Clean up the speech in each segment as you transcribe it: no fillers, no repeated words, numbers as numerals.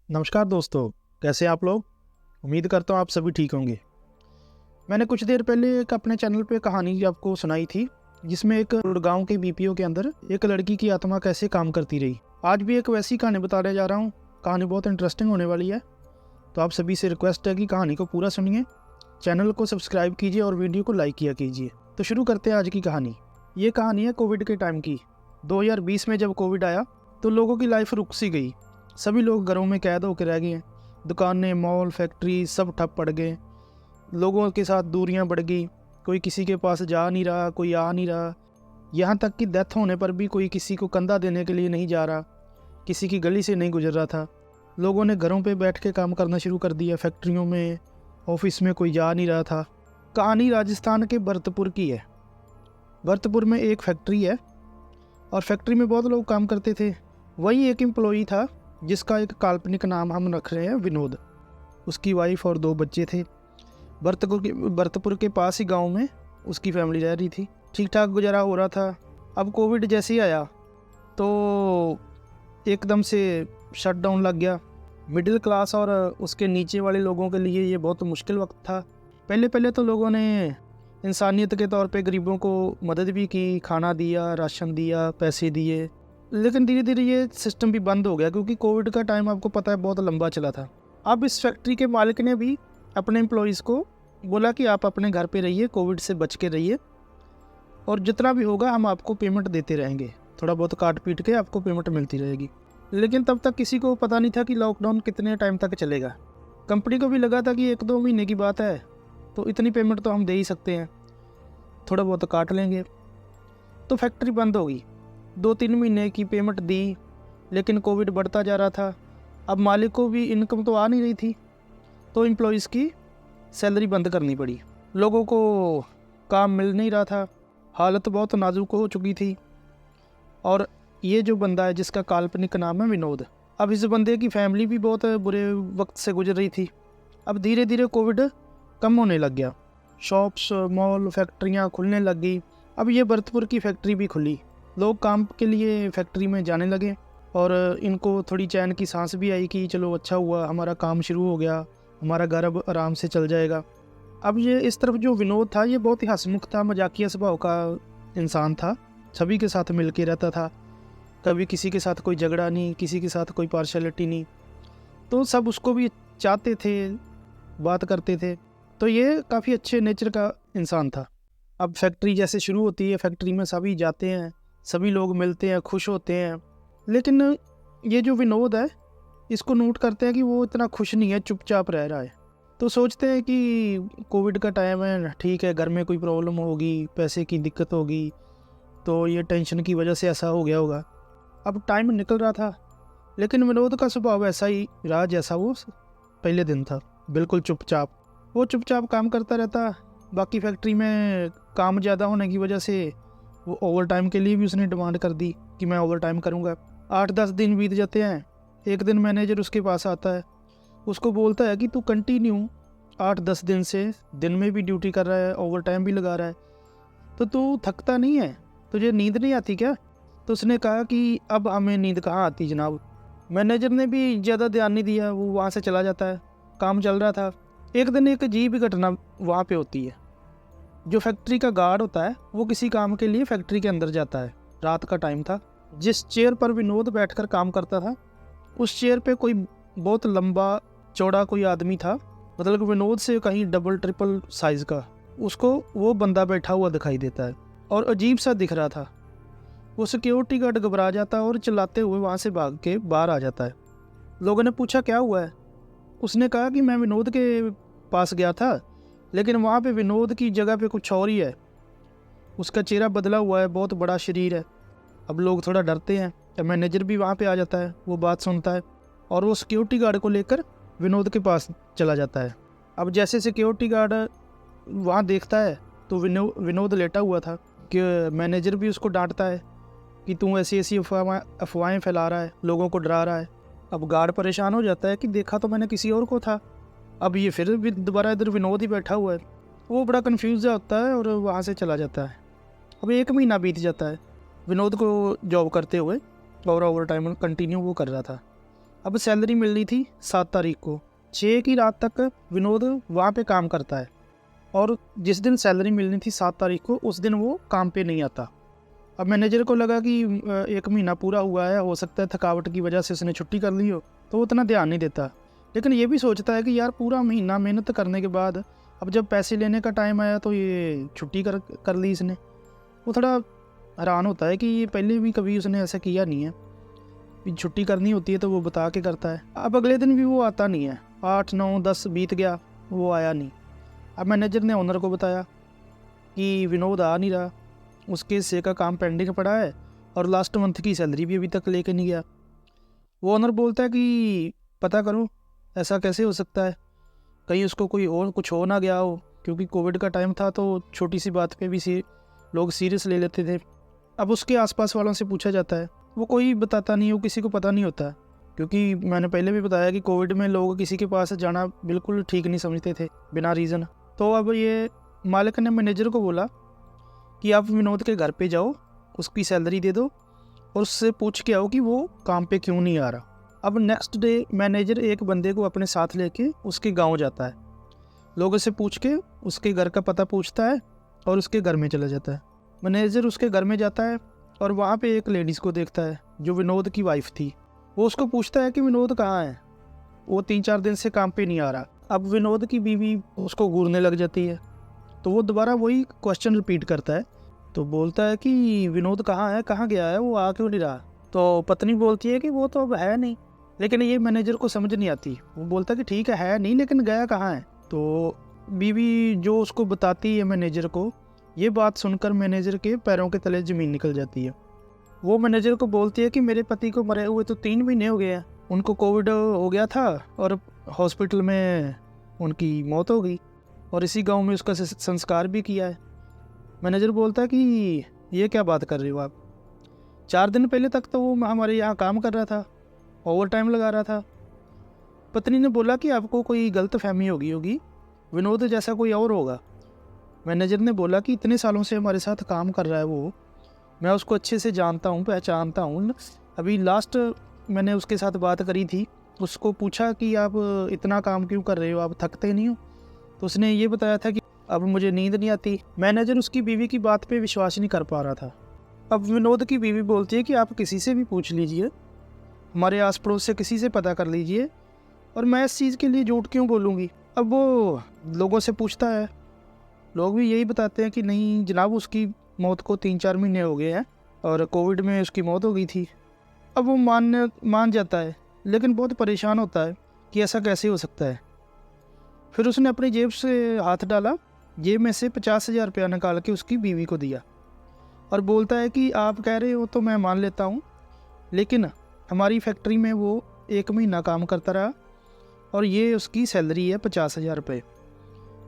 नमस्कार दोस्तों, कैसे हैं आप लोग? उम्मीद करता हूँ आप सभी ठीक होंगे। मैंने कुछ देर पहले एक अपने चैनल पे कहानी आपको सुनाई थी, जिसमें एक गांव के बीपीओ के अंदर एक लड़की की आत्मा कैसे काम करती रही। आज भी एक वैसी कहानी बताने जा रहा हूँ। कहानी बहुत इंटरेस्टिंग होने वाली है, तो आप सभी से रिक्वेस्ट है कि कहानी को पूरा सुनिए, चैनल को सब्सक्राइब कीजिए और वीडियो को लाइक किया कीजिए। तो शुरू करते हैं आज की कहानी। ये कहानी है कोविड के टाइम की। 2020 में जब कोविड आया तो लोगों की लाइफ रुक सी गई। सभी लोग घरों में कैद होकर रह गए हैं। दुकानें, मॉल, फैक्ट्री सब ठप पड़ गए। लोगों के साथ दूरियां बढ़ गई। कोई किसी के पास जा नहीं रहा, कोई आ नहीं रहा। यहाँ तक कि डेथ होने पर भी कोई किसी को कंधा देने के लिए नहीं जा रहा, किसी की गली से नहीं गुजर रहा था। लोगों ने घरों पे बैठ के काम करना शुरू कर दिया। फैक्ट्रियों में, ऑफिस में कोई जा नहीं रहा था। कहानी राजस्थान के भरतपुर की है। भरतपुर में एक फैक्ट्री है और फैक्ट्री में बहुत लोग काम करते थे। वही एक एम्प्लॉई था जिसका एक काल्पनिक नाम हम रख रहे हैं विनोद। उसकी वाइफ और 2 बच्चे थे। भरतपुर के पास ही गांव में उसकी फैमिली रह रही थी। ठीक ठाक गुजारा हो रहा था। अब कोविड जैसे ही आया तो एकदम से शटडाउन लग गया। मिडिल क्लास और उसके नीचे वाले लोगों के लिए ये बहुत मुश्किल वक्त था। पहले पहले तो लोगों ने इंसानियत के तौर पे गरीबों को मदद भी की, खाना दिया, राशन दिया, पैसे दिए। लेकिन धीरे धीरे ये सिस्टम भी बंद हो गया, क्योंकि कोविड का टाइम आपको पता है बहुत लंबा चला था। अब इस फैक्ट्री के मालिक ने भी अपने एम्प्लॉयज़ को बोला कि आप अपने घर पे रहिए, कोविड से बच के रहिए, और जितना भी होगा हम आपको पेमेंट देते रहेंगे। थोड़ा बहुत काट पीट के आपको पेमेंट मिलती रहेगी। लेकिन तब तक किसी को पता नहीं था कि लॉकडाउन कितने टाइम तक चलेगा। कंपनी को भी लगा था कि 1-2 महीने की बात है, तो इतनी पेमेंट तो हम दे ही सकते हैं, थोड़ा बहुत काट लेंगे। तो फैक्ट्री बंद हो गई। 2-3 महीने की पेमेंट दी, लेकिन कोविड बढ़ता जा रहा था। अब मालिक को भी इनकम तो आ नहीं रही थी, तो एम्प्लॉयज़ की सैलरी बंद करनी पड़ी। लोगों को काम मिल नहीं रहा था। हालत बहुत नाजुक हो चुकी थी। और ये जो बंदा है जिसका काल्पनिक नाम है विनोद, अब इस बंदे की फैमिली भी बहुत बुरे वक्त से गुजर रही थी। अब धीरे धीरे कोविड कम होने लग गया। शॉप्स, मॉल, फैक्ट्रियाँ खुलने लग गई। अब ये भरतपुर की फैक्ट्री भी खुली। लोग काम के लिए फैक्ट्री में जाने लगे और इनको थोड़ी चैन की सांस भी आई कि चलो अच्छा हुआ, हमारा काम शुरू हो गया, हमारा घर अब आराम से चल जाएगा। अब ये इस तरफ जो विनोद था ये बहुत ही हंसमुख था, मजाकिया स्वभाव का इंसान था। सभी के साथ मिल के रहता था। कभी किसी के साथ कोई झगड़ा नहीं, किसी के साथ कोई पार्शलिटी नहीं। तो सब उसको भी चाहते थे, बात करते थे। तो ये काफ़ी अच्छे नेचर का इंसान था। अब फैक्ट्री जैसे शुरू होती है, फैक्ट्री में सभी जाते हैं, सभी लोग मिलते हैं, खुश होते हैं। लेकिन ये जो विनोद है, इसको नोट करते हैं कि वो इतना खुश नहीं है, चुपचाप रह रहा है। तो सोचते हैं कि कोविड का टाइम है, ठीक है, घर में कोई प्रॉब्लम होगी, पैसे की दिक्कत होगी, तो ये टेंशन की वजह से ऐसा हो गया होगा। अब टाइम निकल रहा था, लेकिन विनोद का स्वभाव ऐसा ही रहा जैसा वो पहले दिन था, बिल्कुल चुपचाप। वो चुपचाप काम करता रहता। बाकी फैक्ट्री में काम ज़्यादा होने की वजह से वो ओवर टाइम के लिए भी उसने डिमांड कर दी कि मैं ओवर टाइम करूँगा। 8-10 दिन बीत जाते हैं। एक दिन मैनेजर उसके पास आता है, उसको बोलता है कि तू कंटिन्यू 8-10 दिन से दिन में भी ड्यूटी कर रहा है, ओवर टाइम भी लगा रहा है, तो तू थकता नहीं है? तुझे नींद नहीं आती क्या? तो उसने कहा कि अब हमें नींद कहाँ आती जनाब। मैनेजर ने भी ज़्यादा ध्यान नहीं दिया, वो वहाँ से चला जाता है। काम चल रहा था। एक दिन एक अजीब घटना वहाँ पे होती है। जो फैक्ट्री का गार्ड होता है वो किसी काम के लिए फैक्ट्री के अंदर जाता है। रात का टाइम था। जिस चेयर पर विनोद बैठकर काम करता था, उस चेयर पे कोई बहुत लंबा चौड़ा कोई आदमी था, मतलब विनोद से कहीं डबल ट्रिपल साइज का। उसको वो बंदा बैठा हुआ दिखाई देता है और अजीब सा दिख रहा था। वो सिक्योरिटी गार्ड घबरा जाता है और चिल्लाते हुए वहाँ से भाग के बाहर आ जाता है। लोगों ने पूछा क्या हुआ है? उसने कहा कि मैं विनोद के पास गया था, लेकिन वहाँ पे विनोद की जगह पे कुछ और ही है। उसका चेहरा बदला हुआ है, बहुत बड़ा शरीर है। अब लोग थोड़ा डरते हैं। तो मैनेजर भी वहाँ पे आ जाता है, वो बात सुनता है और वो सिक्योरिटी गार्ड को लेकर विनोद के पास चला जाता है। अब जैसे सिक्योरिटी गार्ड वहाँ देखता है तो विनोद लेटा हुआ था कि मैनेजर भी उसको डांटता है कि तू ऐसी ऐसी अफवाहें फैला रहा है, लोगों को डरा रहा है। अब गार्ड परेशान हो जाता है कि देखा तो मैंने किसी और को था, अब ये फिर भी दोबारा इधर विनोद ही बैठा हुआ है। वो बड़ा कन्फ्यूज़ होता है और वहाँ से चला जाता है। अब 1 महीना बीत जाता है विनोद को जॉब करते हुए, और ओवर टाइम कंटिन्यू वो कर रहा था। अब सैलरी मिलनी थी 7 तारीख को। 6 की रात तक विनोद वहाँ पे काम करता है और जिस दिन सैलरी मिलनी थी 7 तारीख को, उस दिन वो काम पे नहीं आता। अब मैनेजर को लगा कि 1 महीना पूरा हुआ है, हो सकता है थकावट की वजह से उसने छुट्टी कर ली हो, तो वो उतना ध्यान नहीं देता। लेकिन ये भी सोचता है कि यार पूरा महीना मेहनत करने के बाद अब जब पैसे लेने का टाइम आया तो ये छुट्टी कर ली इसने। वो थोड़ा हैरान होता है कि ये पहले भी कभी उसने ऐसा किया नहीं है, छुट्टी करनी होती है तो वो बता के करता है। अब अगले दिन भी वो आता नहीं है। 8, 9, 10 बीत गया, वो आया नहीं। अब मैनेजर ने ओनर को बताया कि विनोद आ नहीं रहा, उसके हिस्से का काम पेंडिंग पड़ा है और लास्ट मंथ की सैलरी भी अभी तक लेके नहीं गया। वो ओनर बोलता है कि पता करो, ऐसा कैसे हो सकता है, कहीं उसको कोई और कुछ हो ना गया हो, क्योंकि कोविड का टाइम था तो छोटी सी बात पे भी लोग सीरियस ले लेते थे। अब उसके आसपास वालों से पूछा जाता है, वो कोई बताता नहीं, वो किसी को पता नहीं होता, क्योंकि मैंने पहले भी बताया कि कोविड में लोग किसी के पास जाना बिल्कुल ठीक नहीं समझते थे बिना रीज़न। तो अब ये मालिक ने मैनेजर को बोला कि आप विनोद के घर पे जाओ, उसकी सैलरी दे दो और उससे पूछ के आओ कि वो काम पे क्यों नहीं आ रहा। अब नेक्स्ट डे मैनेजर एक बंदे को अपने साथ लेके उसके गांव जाता है, लोगों से पूछ के उसके घर का पता पूछता है और उसके घर में चला जाता है। मैनेजर उसके घर में जाता है और वहाँ पे एक लेडीज़ को देखता है जो विनोद की वाइफ थी। वो उसको पूछता है कि विनोद कहाँ है, वो 3-4 दिन से काम पे नहीं आ रहा। अब विनोद की बीवी उसको घूरने लग जाती है, तो वो दोबारा वही क्वेश्चन रिपीट करता है। तो बोलता है कि विनोद कहाँ है, कहाँ गया है, वो आ क्यों नहीं रहा। तो पत्नी बोलती है कि वो तो अब है नहीं, लेकिन ये मैनेजर को समझ नहीं आती। वो बोलता है कि ठीक है नहीं, लेकिन गया कहाँ है। तो बीवी जो उसको बताती है मैनेजर को, ये बात सुनकर मैनेजर के पैरों के तले ज़मीन निकल जाती है। वो मैनेजर को बोलती है कि मेरे पति को मरे हुए तो 3 महीने हो गए हैं, उनको कोविड हो गया था और हॉस्पिटल में उनकी मौत हो गई और इसी गांव में उसका संस्कार भी किया है। मैनेजर बोलता है कि ये क्या बात कर रहे हो आप, 4 दिन पहले तक तो वो हमारे यहाँ काम कर रहा था, ओवर टाइम लगा रहा था। पत्नी ने बोला कि आपको कोई गलत फहमी होगी, विनोद जैसा कोई और होगा। मैनेजर ने बोला कि इतने सालों से हमारे साथ काम कर रहा है वो, मैं उसको अच्छे से जानता हूँ, पहचानता हूँ। अभी लास्ट मैंने उसके साथ बात करी थी, उसको पूछा कि आप इतना काम क्यों कर रहे हो, आप थकते नहीं हो, तो उसने ये बताया था कि अब मुझे नींद नहीं आती। मैनेजर उसकी बीवी की बात पे विश्वास नहीं कर पा रहा था। अब विनोद की बीवी बोलती है कि आप किसी से भी पूछ लीजिए, हमारे आस पड़ोस से किसी से पता कर लीजिए, और मैं इस चीज़ के लिए झूठ क्यों बोलूँगी। अब वो लोगों से पूछता है, लोग भी यही बताते हैं कि नहीं जनाब, उसकी मौत को 3-4 महीने हो गए हैं और कोविड में उसकी मौत हो गई थी। अब वो मान जाता है, लेकिन बहुत परेशान होता है कि ऐसा कैसे हो सकता है। फिर उसने अपनी जेब से हाथ डाला, जेब में से 50,000 रुपया निकाल के उसकी बीवी को दिया और बोलता है कि आप कह रहे हो तो मैं मान लेता हूँ, लेकिन हमारी फैक्ट्री में वो 1 महीना काम करता रहा और ये उसकी सैलरी है 50,000 रुपये।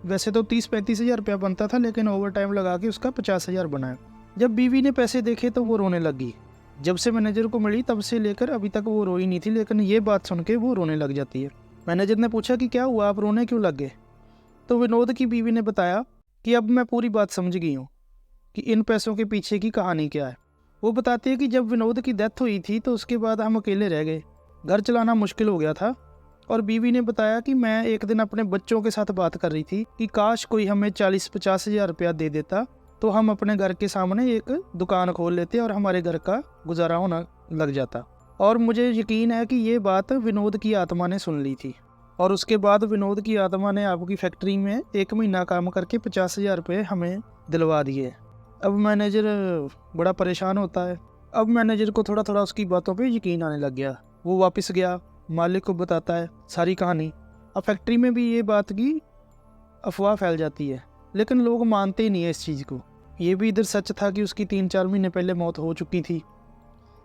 वैसे तो 30-35,000 रुपया बनता था, लेकिन ओवर टाइम लगा के उसका 50,000 बना है। जब बीवी ने पैसे देखे तो वो रोने लगी। जब से मैनेजर को मिली तब से लेकर अभी तक वो रोई नहीं थी, लेकिन ये बात सुन के वो रोने लग जाती है। मैनेजर ने पूछा कि क्या हुआ, आप रोने क्यों लग गए। तो विनोद की बीवी ने बताया कि अब मैं पूरी बात समझ गई हूँ कि इन पैसों के पीछे की कहानी क्या है। वो बताती है कि जब विनोद की डेथ हुई थी तो उसके बाद हम अकेले रह गए, घर चलाना मुश्किल हो गया था। और बीवी ने बताया कि मैं एक दिन अपने बच्चों के साथ बात कर रही थी कि काश कोई हमें 40-50,000 रुपया दे देता तो हम अपने घर के सामने एक दुकान खोल लेते और हमारे घर का गुजारा होना लग जाता। और मुझे यकीन है कि ये बात विनोद की आत्मा ने सुन ली थी और उसके बाद विनोद की आत्मा ने आपकी फैक्ट्री में 1 महीना काम करके 50,000 रुपये हमें दिलवा दिए। अब मैनेजर बड़ा परेशान होता है। अब मैनेजर को थोड़ा थोड़ा उसकी बातों पे यकीन आने लग गया। वो वापस गया, मालिक को बताता है सारी कहानी। अब फैक्ट्री में भी ये बात की अफवाह फैल जाती है, लेकिन लोग मानते ही नहीं है इस चीज़ को। ये भी इधर सच था कि उसकी 3-4 महीने पहले मौत हो चुकी थी,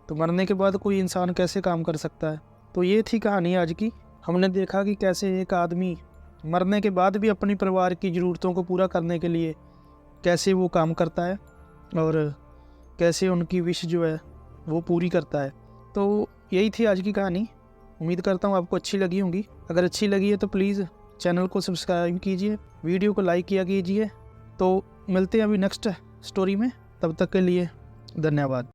तो मरने के बाद कोई इंसान कैसे काम कर सकता है। तो ये थी कहानी आज की। हमने देखा कि कैसे एक आदमी मरने के बाद भी अपनी परिवार की ज़रूरतों को पूरा करने के लिए कैसे वो काम करता है और कैसे उनकी विश जो है वो पूरी करता है। तो यही थी आज की कहानी। उम्मीद करता हूँ आपको अच्छी लगी होंगी। अगर अच्छी लगी है तो प्लीज़ चैनल को सब्सक्राइब कीजिए, वीडियो को लाइक किया कीजिए। तो मिलते हैं अभी नेक्स्ट स्टोरी में, तब तक के लिए धन्यवाद।